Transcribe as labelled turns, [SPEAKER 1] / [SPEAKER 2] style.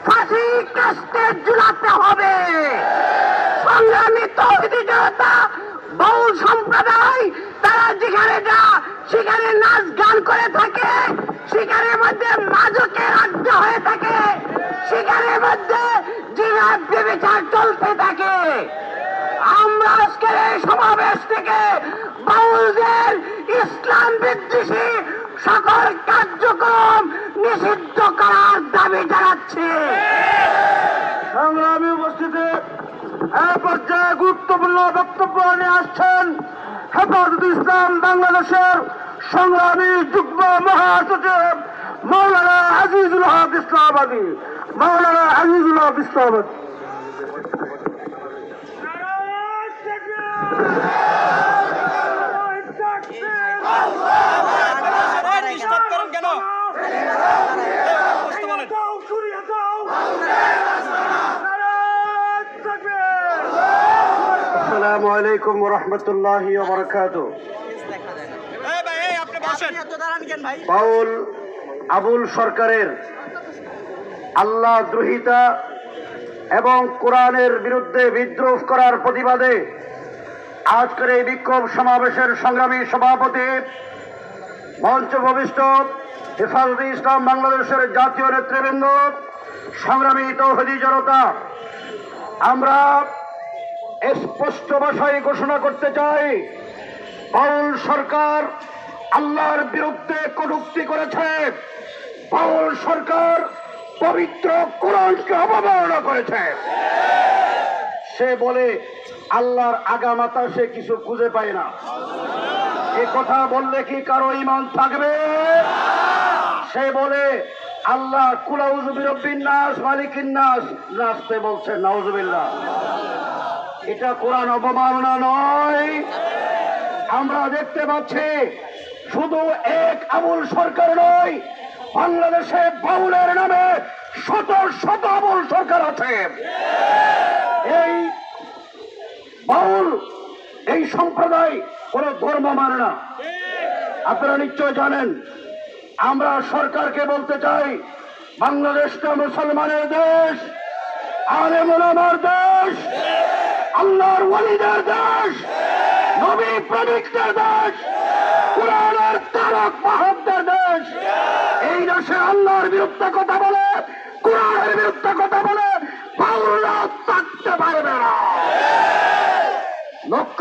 [SPEAKER 1] ফাঁসি কাস্টে ঝুলাতে হবে। সংগ্রামী তৌহিদি জনতা, বাউল সম্প্রদায় তারা যেখানে যা সেখানে নাচ গান করে থাকে, সেখানের মধ্যে মাদকের আড্ডা হয়ে থাকে, সেখানের মধ্যে জিহাদ ব্যভিচার চলতে থাকে। আমরা আজকের এই সমাবেশ থেকে বাউলদের ইসলাম বিদ্বেষী সকল কার্যক্রম নিষিদ্ধ করার দাবি জানাচ্ছি।
[SPEAKER 2] সংগ্রামী উপস্থিতি, এই পর্যায়ে গুরুত্বপূর্ণ বক্তব্য নিয়ে আসছেন হেফাজত ইসলাম বাংলাদেশের সংগ্রামী যুগ্ম মহাসচিব মৌলানা আজিজুল হক ইসলামাবাদী। মৌলানা আজিজুল হক ইসলামাবাদী। আসসালামু আলাইকুম ওয়া রাহমাতুল্লাহি ওয়া বারাকাতুহু। বাউল আবুল সরকারের আল্লাহ দ্রোহিতা এবং কোরআনের বিরুদ্ধে বিদ্রোহ করার প্রতিবাদে আজকের এই বিক্ষোভ সমাবেশের সংগ্রামী সভাপতি, মঞ্চ ভবিষ্ঠ হেফাজতে ইসলাম বাংলাদেশের জাতীয় নেতৃবৃন্দ, সংগ্রামী তৌহিদি জনতা, আমরা স্পষ্ট ভাষায় ঘোষণা করতে চাই, বাউল সরকার আল্লাহর বিরুদ্ধে কটূক্তি করেছে। বাউল সরকার পবিত্র কোরআনকে অবমাননা করেছে। সে বলে আল্লাহর আগামাতা সে কিছু খুঁজে পায় না। এ কথা বললে কি কারো ঈমান থাকবে? সে বলে আল্লাহ কুলাউযু বিরাব্বিন নাস মালিকিন নাস, নাসতে বলছে নাউযুবিল্লাহ। এটা কোরআন অবমাননা নয়? আমরা দেখতে পাচ্ছি শুধু এক আবুল সরকার নয়, বাংলাদেশে বাউলের নামে শত শত আবুল সরকার আছে। এই বাউল এই সম্প্রদায় কোন ধর্ম মানে না। আপনারা নিশ্চয় জানেন। আমরা সরকারকে বলতে চাই, বাংলাদেশটা মুসলমানের দেশ, আলেম ওলামার দেশ, আল্লাহর ওয়ালিদের দেশ, নবী প্রেমিকদের দেশ, কোরআনের তারক বাহকদের দেশ। এই দেশে আল্লাহর বিরুদ্ধে কথা বলে, কোরআনের বিরুদ্ধে কথা বলে বাউলরা থাকতে পারবে না। লক্ষ্য